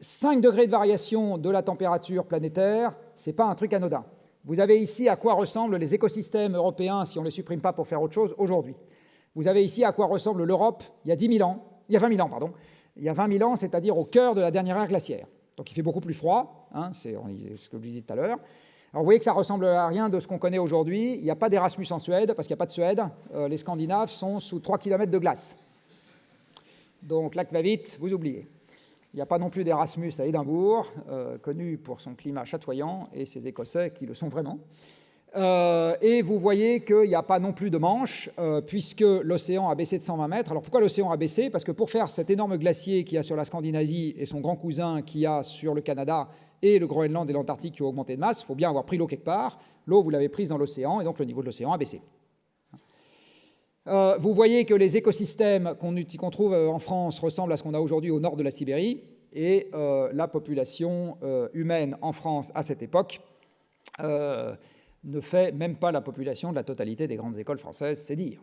5 degrés de variation de la température planétaire, ce n'est pas un truc anodin. Vous avez ici à quoi ressemblent les écosystèmes européens si on ne les supprime pas pour faire autre chose aujourd'hui. Vous avez ici à quoi ressemble l'Europe il y a 20 000 ans, pardon. Il y a 20 000 ans, c'est-à-dire au cœur de la dernière ère glaciaire. Donc il fait beaucoup plus froid, hein, c'est ce que je vous disais tout à l'heure. Alors vous voyez que ça ressemble à rien de ce qu'on connaît aujourd'hui. Il n'y a pas d'Erasmus en Suède, parce qu'il n'y a pas de Suède. Les Scandinaves sont sous 3 km de glace. Donc lac va vite, vous oubliez. Il n'y a pas non plus d'Erasmus à Édimbourg, connu pour son climat chatoyant, et ses Écossais qui le sont vraiment. Et vous voyez qu'il n'y a pas non plus de Manche, puisque l'océan a baissé de 120 mètres. Alors pourquoi l'océan a baissé? Parce que pour faire cet énorme glacier qu'il y a sur la Scandinavie et son grand cousin qu'il y a sur le Canada et le Groenland et l'Antarctique qui ont augmenté de masse, il faut bien avoir pris l'eau quelque part. L'eau, vous l'avez prise dans l'océan, et donc le niveau de l'océan a baissé. Vous voyez que les écosystèmes qu'on trouve en France ressemblent à ce qu'on a aujourd'hui au nord de la Sibérie, et la population humaine en France à cette époque ne fait même pas la population de la totalité des grandes écoles françaises, c'est dire.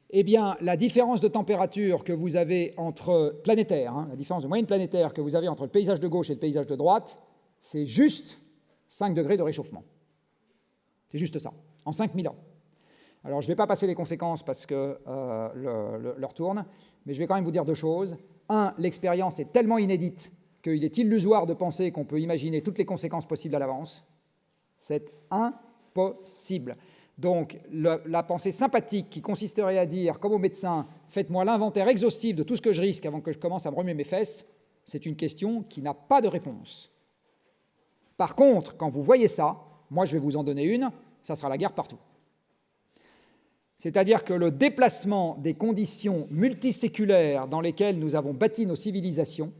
Eh bien, la différence de température que vous avez entre planétaire, hein, la différence de moyenne planétaire que vous avez entre le paysage de gauche et le paysage de droite, c'est juste 5 degrés de réchauffement. C'est juste ça, en 5000 ans. Alors, je ne vais pas passer les conséquences parce que l'heure tourne, mais je vais quand même vous dire deux choses. Un, l'expérience est tellement inédite qu'il est illusoire de penser qu'on peut imaginer toutes les conséquences possibles à l'avance. C'est impossible. Donc, la pensée sympathique qui consisterait à dire, comme au médecin, faites-moi l'inventaire exhaustif de tout ce que je risque avant que je commence à me remuer mes fesses, c'est une question qui n'a pas de réponse. Par contre, quand vous voyez ça, moi je vais vous en donner une, ça sera la guerre partout. C'est-à-dire que le déplacement des conditions multiséculaires dans lesquelles nous avons bâti nos civilisations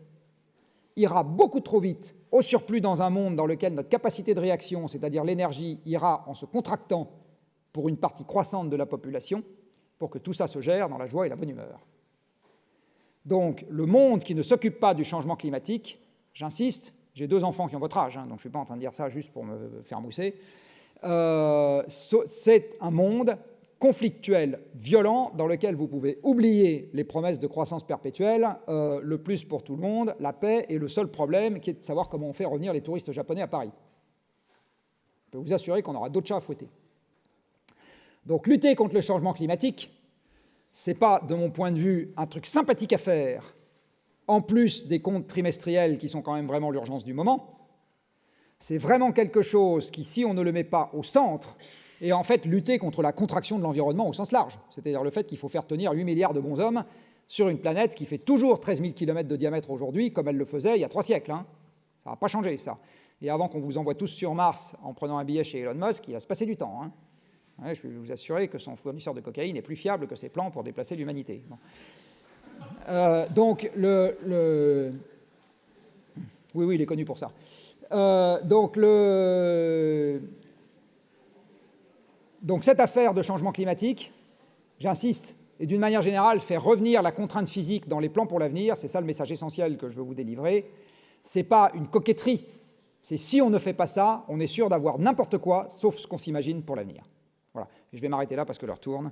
ira beaucoup trop vite, au surplus dans un monde dans lequel notre capacité de réaction, c'est-à-dire l'énergie, ira en se contractant pour une partie croissante de la population, pour que tout ça se gère dans la joie et la bonne humeur. Donc, le monde qui ne s'occupe pas du changement climatique, j'insiste, j'ai 2 enfants qui ont votre âge, hein, donc je ne suis pas en train de dire ça juste pour me faire mousser, c'est un monde conflictuel, violent, dans lequel vous pouvez oublier les promesses de croissance perpétuelle, le plus pour tout le monde, la paix, et le seul problème qui est de savoir comment on fait revenir les touristes japonais à Paris. Je peux vous assurer qu'on aura d'autres chats à fouetter. Donc lutter contre le changement climatique, ce n'est pas, de mon point de vue, un truc sympathique à faire, en plus des comptes trimestriels qui sont quand même vraiment l'urgence du moment. C'est vraiment quelque chose qui, si on ne le met pas au centre, et en fait lutter contre la contraction de l'environnement au sens large, c'est-à-dire le fait qu'il faut faire tenir 8 milliards de bonshommes sur une planète qui fait toujours 13 000 km de diamètre aujourd'hui, comme elle le faisait il y a 3 siècles. Hein. Ça n'a pas changé, ça. Et avant qu'on vous envoie tous sur Mars en prenant un billet chez Elon Musk, il va se passer du temps. Hein. Ouais, je vais vous assurer que son fournisseur de cocaïne est plus fiable que ses plans pour déplacer l'humanité. Bon. Donc, oui, il est connu pour ça. Donc cette affaire de changement climatique, j'insiste, et d'une manière générale, faire revenir la contrainte physique dans les plans pour l'avenir, c'est ça le message essentiel que je veux vous délivrer, ce n'est pas une coquetterie, c'est si on ne fait pas ça, on est sûr d'avoir n'importe quoi, sauf ce qu'on s'imagine pour l'avenir. Voilà, je vais m'arrêter là parce que l'heure tourne.